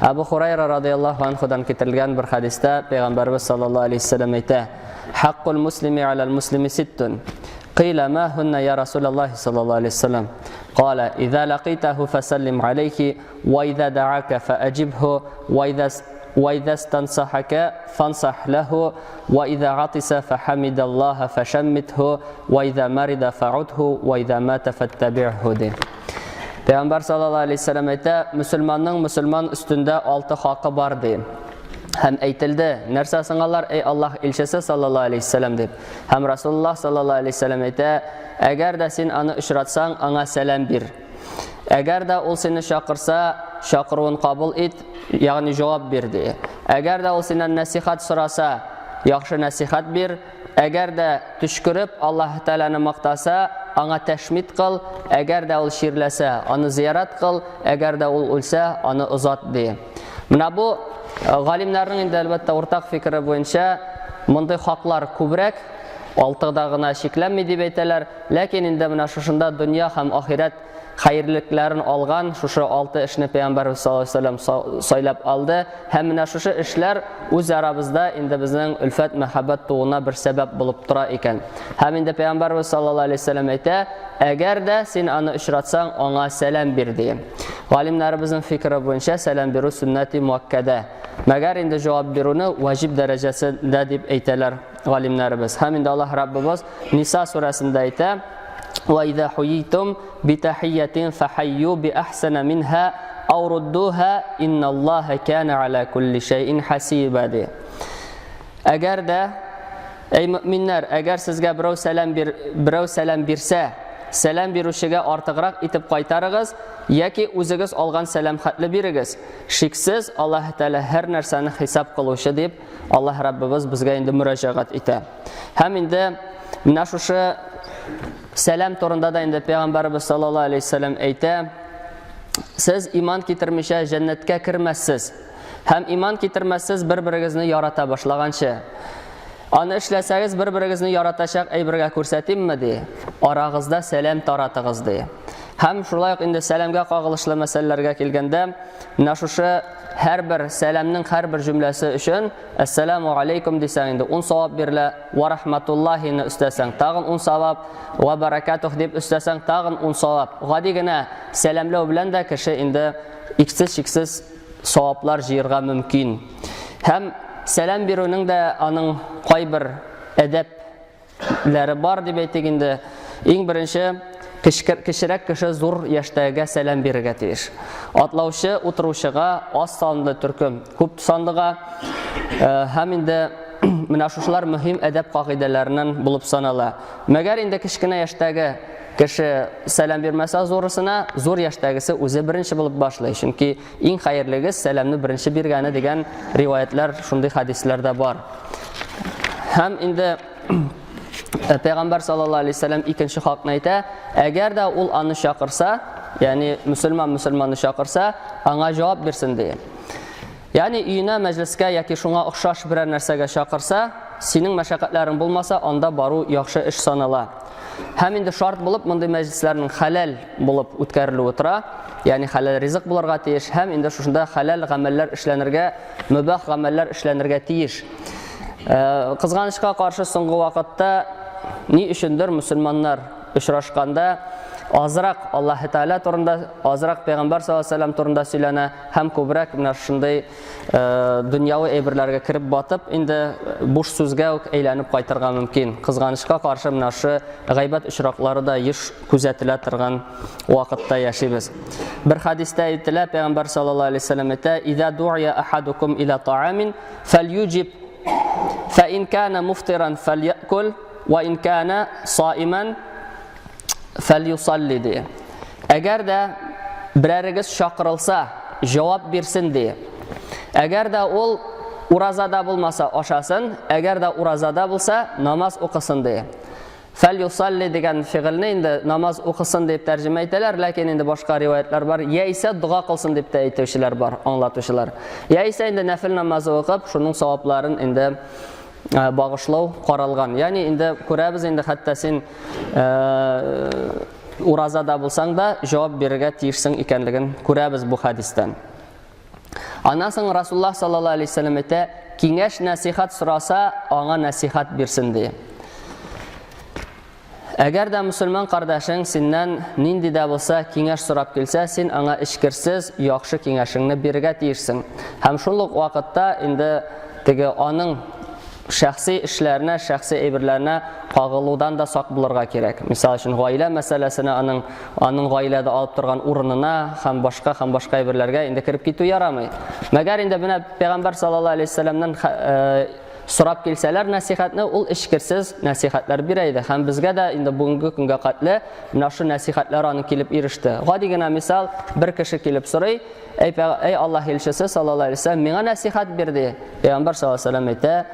Абу Хурайра радияллаху анхудан китерилген bir хадистә Пәйгамбәрбез саллаллаху алейхи вассалам әйтә: "Хаққул муслими алал муслими ситтун." قيل ما هن يا رسول الله صلى الله عليه وسلم قال إذا لقيته فسلم عليه وإذا دعاك فأجبه وإذا استنصحك فانصح له وإذا عطس فحمد الله فشمته وإذا مرض فعده وإذا مات فاتبعه de. Peygamber sallallahu aleyhi ve sellem ayta, Müslümanның Müslüman üstünde 6 hakkı var de. Hem aytildi, нәрсә сыңалар, ey Allah илчесе sallallahu aleyhi ve sellem deb. Hem Rasulullah sallallahu aleyhi ve sellem ayta, әгәр дә син аны очратсаң, аңа сәлам бир. Әгәр дә ул сине чакырса, чакыруын кабул ит, ягъни җавап бир ди. Әгәр дә ул синнән насихат сораса, яхшы насихат бир. Әгәр дә төшкереп Аллаһ Тәгаләне мактаса, аңа тәшмит кыл. Әгәр дә ул ширләсә, аны зиярат кыл. Әгәр дә ул үлсә, аны озат ди. Менә бу галимнәрнең инде әлбәттә уртак фикере буенча мондый хаклар күбрәк, 6да гына шикләнми дип әйтәләр, ләкин инде менә шушында дөнья һәм ахират хәерлекләрен алган шушы 6 эшне Пәйгамбәр саллаллаху алейхи ва саллям сайлап алды. Һәм менә шушы эшләр үз арабызда инде безнең үлфәт, мәхәббәт тууына бер сәбәп булып тора икән. Һәм инде Пәйгамбәр саллаллаху алейхи ва саллям әйтә, әгәр дә син аны очратсаң, аңа сәлам бир ди. Галимнәребезнең фикере буенча сәлам бирү сөннәти муаккада. Мәгәр инде җавап бируны ваҗиб дәрәҗәсендә дип әйтәләр галимнәребез. Һәм инде Аллаһ Раббыбыз Ниса сурәсендә әйтә: وَإِذَا حُيِّيتُمْ بِتَحِيَّةٍ فَحَيُّوا بِأَحْسَنَ مِنْهَا أَوْ رُدُّوهَا إِنَّ اللَّهَ كَانَ عَلَى كُلِّ شَيْءٍ حَسِيبًا. Әгәр дә, ey мөминнәр, әгәр сезгә берәү сәлам бирсә, сәлам бирүчегә артыграк итеп кайтарыгыз, яки үзегез алган сәлам хәтле бирегез. Шиксез Аллаһ Тәгалә һәр нәрсәне хисап кылучы дип Аллаһ Раббыбыз безгә инде мөрәҗәгать итә. Һәм инде менә шушы сәлам турында да инде Пәйгамбәрбез саллаллаху алейхи ва саллям әйтә: сез иман китермичә җәннәткә кермәссез. Һәм иман китермәссез бер-берегезне ярата башлаганчы. Аны эшләсәгез бер-берегезне яратачак әйбергә күрсәтимме ди. Арагызда сәлам таратыгыз ди. Һәм шулай ук инде сәламгә кагылышлы мәсьәләләргә килгәндә, менә шушы һәрбер сәламның һәрбер җөмләсе өчен ассаламу алейкум дисәң инде 10 савап бирелә, ва рахматуллаһини өстәсәң тагын 10 савап, ва баракатух дип өстәсәң тагын 10 савап. Гади генә сәламләү белән дә кеше инде иксез-чиксез саваплар җыярга мөмкин. Һәм сәлам бирүнең дә аның кайбер әдәпләре бар дип әйтик инде. Иң беренче, кечерәк кеше зур яшьтәге сәлам бирергә тиеш. Атлаучы утыручыга аз санлы төркем, күп санлыга һәм инде менә шушылар мөһим әдәп кагыйдәләреннән булып санала. Мәгәр инде кечкенә яшьтәге кеше сәлам бирмәсә зурысына, зур яшьтәгесе үзе беренче булып башлый. Чөнки иң хәерлеге сәламны беренче биргәне дигән риваятлар, шундый хадисләрдә бар. Һәм инде Пәйгамбәр саллаллаху алейхи ва саллям икенче хакны әйтә: әгәр дә ул аны чакырса, ягъни мөселманны чакырса, аңа җавап бирсен ди. Ягъни өенә, мәҗлескә яки шуңа охшаш берәр нәрсәгә чакырса, синең мәшәкатьләрең булмаса, анда бару яхшы эш санала. Һәм инде шарт булып мондый мәҗлесләрнең хәләл булып үткәрелүе тора. Ягъни хәләл ризык булырга тиеш, һәм инде шушында хәләл гамәлләр эшләнергә, мөбах гамәлләр эшләнергә тиеш. Кызганычка каршы соңгы вакытта ни өчендер мөселманнар очрашканда азрак Аллаһ Тәгалә турында, азрак Пәйгамбәр саллаллаху алейхи ва саллям турында сөйләнә, һәм күбрәк менә шундый дөньяви әйберләргә кирип батып, инде буш сүзгә үк әйләнеп кайтырга мөмкин. Кызганычка каршы менә шу гайбәт очраклары да еш күзәтелә торган вакытта яшибез. Бер хадистә әйтелә, Пәйгамбәр саллаллаху алейхи ва саллям әйтә: "Иза ду'ия ахадукум иля та'амин фальюджиб فإن كان مفطرا فليأكل وإن كان صائما فليصلي ди. Әгәр дә берәрегез чакырылса, җавап бирсен ди. Әгәр дә ул уразада булмаса, ашасын, әгәр дә уразада булса, намаз укысын ди. فليصلي дигән фигыльне инде намаз укысын дип тәрҗемә итәләр, ләкин инде башка риваятлар бар. Яисә дуга кылсын дип тә әйтүчеләр бар, аңлатучылар. Яисә инде нәфил намазы укып, шуның савапларын инде багышлау каралган. Ягъни инде күрәбез, инде хәтта син уразада булсаң да җавап бирергә тиешсең икәнлеген күрәбез бу хадистән. Аннан соң Расулуллах саллаллаху алейхи вассалам әйтә, киңәш насихат сораса, аңа насихат бирсен ди. Әгәр дә мусульман кардашың синнән нинди дә булса киңәш сорап килсә, син аңа эчкерсез яхшы киңәшеңне бирергә тиешсең. Һәм шул ук вакытта инде теге аның шәхси эшләренә, шәхси әйберләренә кагылудан да сак булырга кирәк. Мисал өчен гаилә мәсьәләсенә аның гаиләдә алып торган урынына һәм башка әйберләргә инде кирип китү ярамый. Мәгәр инде менә Пәйгамбәр саллаллаху алейхи вассаламнан сорап килсәләр насихатны, ул эчкерсез насихатлар бирә иде. Һәм безгә дә инде бүгенге көнгә катлы менә шу насихатлар аны килеп иреште. Гади генә мисал, бер кеше килеп сорый, эй Аллаһ илчесе саллаллаху алейхи вассалам, миңа насихат бирде. Пәйгамбәр саллаллаху алейхи вассалам әйтә,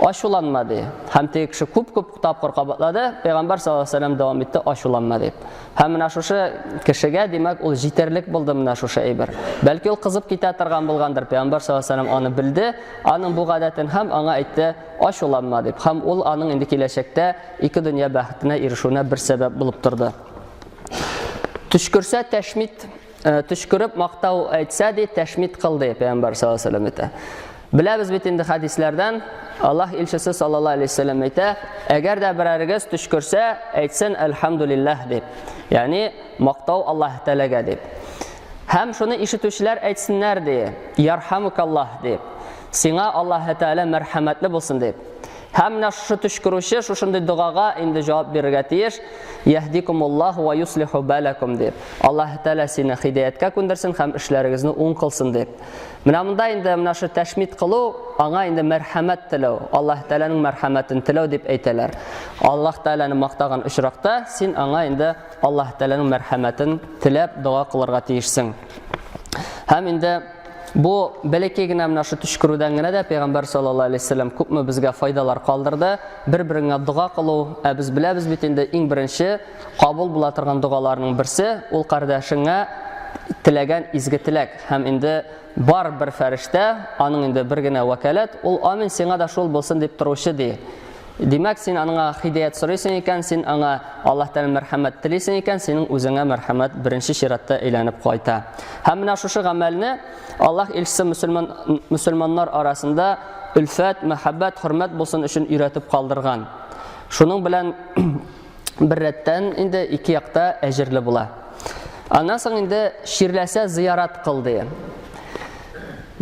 ачуланма ди. Һәм теге кеше күп тапкыр кабатлады, Пәйгамбер саллаллаху алейхи вассалам дәвам итте, ачуланма дип. Һәм менә шушы кешегә, димәк, ул җитәрлек булды менә шушы әйбер. Бәлки ул кызып китә торган булгандыр. Пәйгамбер саллаллаху алейхи вассалам аны билде, аның бу гадәтен һәм аңа әйтте, ачуланма дип. Һәм ул аның инде киләчәктә ике дөнья бәхетенә ирешүенә бер сәбәп булып торды. Төшкөрсә тәшмит, төшкөреп мактау әйтсә ди, тәшмит кылды Пәйгамбер саллаллаху алейхи вассалам әйтә. Беләбез бит инде хадисләрдән, Аллаһ илчесе саллаллаху алейхи вассалам әйтә, әгәр дә берәрегез төшкөрсә, әйтсен әлхәмдүлиллаһ дип. Ягъни мактау Аллаһ Тәгаләгә дип. Һәм шуны ишетүчеләр әйтсеннәр ди, ярхамукаллаһ дип. Сиңа Аллаһ Тәгалә мәрхәмәтле булсын дип. Һәм менә шушы төшкерүче шушындай дугага инде җавап бирергә тиеш, яһдикумуллаһу ва юслиху балакум дип. Аллаһ Тәгалә сине һидаяткә күндерсен һәм эшләрегезне уң кылсын дип. Менә монда инде менә шу тәшмит кылу, аңа инде мәрхәмәт теләү, Аллаһ Тәгаләнең мәрхәмәтен теләү дип әйтәләр. Аллаһ Тәгаләне мактаган очракта син аңа инде Аллаһ Тәгаләнең мәрхәмәтен теләп дуга кылырга тиешсең. Һәм инде бу бәләкәй генә менә шу төшкерүдән генә дә Пәйгамбәр саллаллаху алейхи вассалам күпме безгә файдалар калдырды. Бер-береңә дуга кылу, без беләбез бит инде иң беренче кабул була торган дугаларның берсе ул кардәшеңә теләгән изге теләк. Һәм инде бар бер фәрештә, аның инде бер генә вәкаләт, ул амин сиңа да шул булсын дип торучы ди. Димәк, син аңа хидаят сорыйсың икән, син аңа Аллаһ Тәгалә мәрхәмәт телисең икән, синең үзеңә мәрхәмәт беренче чиратта әйләнеп кайта. Һәм менә шушы гамәлне Аллаһ илчесе мусульманнар арасында үлфәт, мәхәббәт, хөрмәт булсын өчен өйрәтеп калдырган. Шуның белән бер рәттән инде ике якта әҗерле була. Аннан соң инде ширләсә зиярат кылды.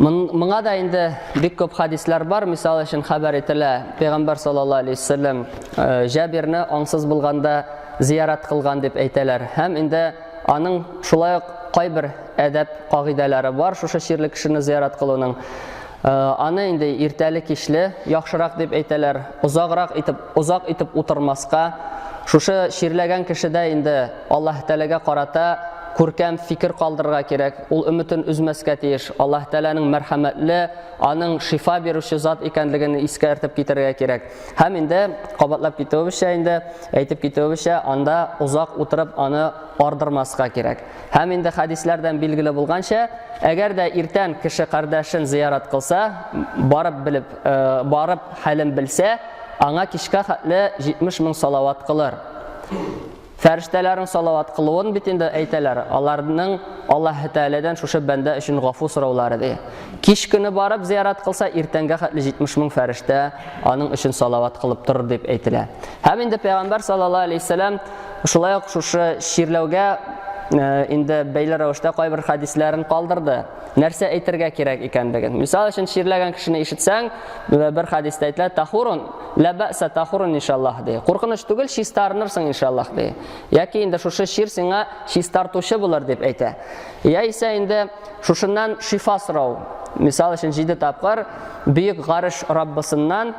Моңа да инде бик күп хадислар бар. Мисал өчен хәбәр ителә, Пәйгамбәр саллаллаху алейхи вассалам Җабирне аңсыз булганда зиярат кылган дип әйтәләр. Һәм инде аның шулай ук кайбер әдәп кагыйдәләре бар шушы ширле кешене зиярат кылуның. Аны инде иртәле кичле яхшырак дип әйтәләр. Узак итеп утырмаска. Шушы ширләгән кешедә инде Аллаһ Тәгаләгә карата күркәм фикер калдырырга кирәк. Ул өмөтен үзмәскә тиеш. Аллаһ Тәгаләнең мәрхәмәтле, аның шифа бирүче зат икәнлеген искәртеп китәргә кирәк. Һәм инде кабатлап китүебезчә инде әйтеп китүебезчә анда узак утырып аны ардырмаска кирәк. Һәм инде хадисләрдән билгеле булганча, әгәр дә иртән кеше кардәшен зиярат кылса, барып хәлен белсә, аңа кичкә хәтле 70 мең салават кылыр. Фәрештәләрнең салават кылуын бит инде әйтәләр. Аларның Аллаһ Тәгаләдән шушы бәндә өчен гафу сораулары ди. Кич көне барып зиярат кылса, иртәнгә хәтле 70 мең фәрештә аның өчен салават кылып торыр дип әйтелә. Һәм инде Пәйгамбәр саллаллаху алейхи вассалам шулай ук шушы ширләүгә инде бәйле рәвештә кайбер хадисләрен калдырды. Нәрсә әйтергә кирәк икәнлеген. Мисал өчен ширләгән кешене ишетсәң, бер хадистә әйтелә, тахурун, ла бәса тахурун иншаллаһ ди. Куркыныч түгел, чистарынырсың иншаллаһ ди. Яки инде шушы шир сиңа чистартучы булыр дип әйтә. Яисә инде шушыннан шифа сорау. Мисал өчен 7 тапкыр бөек гариш Раббысыннан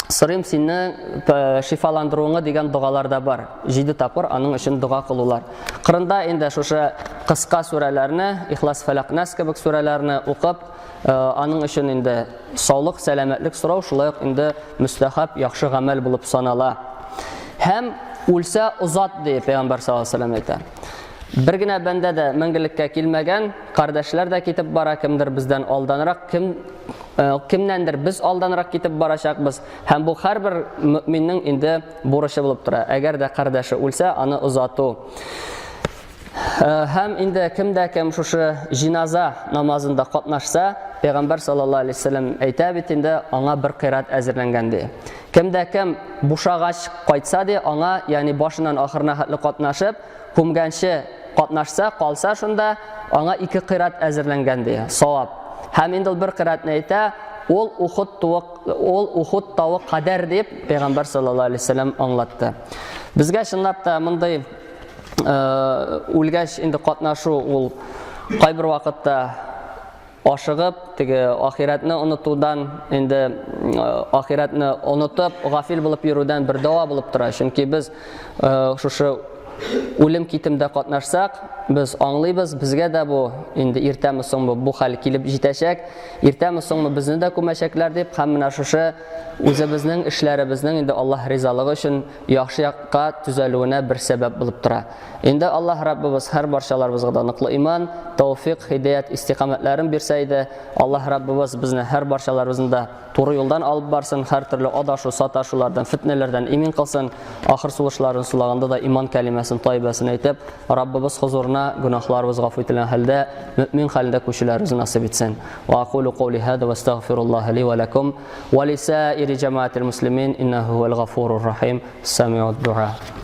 сырым синең шифаландыруыңа дигән дугалар да бар. 7 тапкыр аның өчен дуга кылулар. Кырында инде шушы кыска сүрәләрне, Ихлас, Фалак, Нас кебек сүрәләрне укып, аның өчен инде саулык, сәламәтлек сорау шулай ук инде мустахаб, яхшы гамәл булып санала. Һәм үлсә узат ди Пәйгамбәр саллаллаху алейхи ва саллям әйтә. Бер генә бәндә дә мәңгелеккә килмәгән, кардәшләр дә китеп бара, кемдер бездән алданрак, кемнәндер без алданрак китеп барачакбыз. Һәм бу һәрбер мөэминнең инде бурычы булып тора. Әгәр дә кардәше үлсә, аны узату. Һәм инде кемдә кем шушы җиназа намазында катнашса, Пәйгамбәр саллаллаһу алейһи вәсәлләм әйтә бит инде, аңа бер кыйрат әзерләнгән ди. Кемдә кем бушагач кайтса ди, аңа, ягъни башыннан ахырына хәтле катнашып, күмгәнче катнашса, калса шунда, аңа 2 кыйрат әзерләнгән ди, савап. Һәм инде бер кыйратны әйтә, ул Ухуд тауы кадәр дип Пәйгамбәр саллаллаһу алейһи вәсәлләм аңлатты. Безгә чынлап та мондай үлгәч инде катнашу ул кайбер вакытта ашыгып, теге ахиратны онытудан, инде ахиратны онытып, гафил булып йөрүдән бер дава булып тора. Чөнки без шушы үлем китемдә катнашсак, без аңлыйбыз, безгә дә бу инде иртәме соңмы бу хәл килеп җитәчәк, иртәме соңмы безне дә күмәчәкләр дип, һәм менә шушы үзебезнең эшләребезнең инде Аллаһ ризалыгы өчен яхшы якка төзәлүенә бер сәбәп булып тора. Инде Аллаһ Раббыбыз һәр барчаларыбызга да ныклы иман, тауфик, хидаят, истиқамәтләрен бирсә иде, Аллаһ Раббыбыз безне һәр барчаларыбызны да туры юлдан алып барсын, һәр төрле адашу, саташулардан, фитнәләрдән имин кылсын, ахыр сулышларын сулаганда да иман кәлимәсен, тайбасын әйтеп, Раббыбыз хузурына гөнаһларыбыз гафу ителгән хәлдә мөмин хәлендә күчүләребезне насыйп итсен. Ва aqulu qawli hada wa astaghfirullah li wa lakum wa li sa'iri jama'atil muslimin innahu huwal ghafurur rahim. Sami'ud du'a.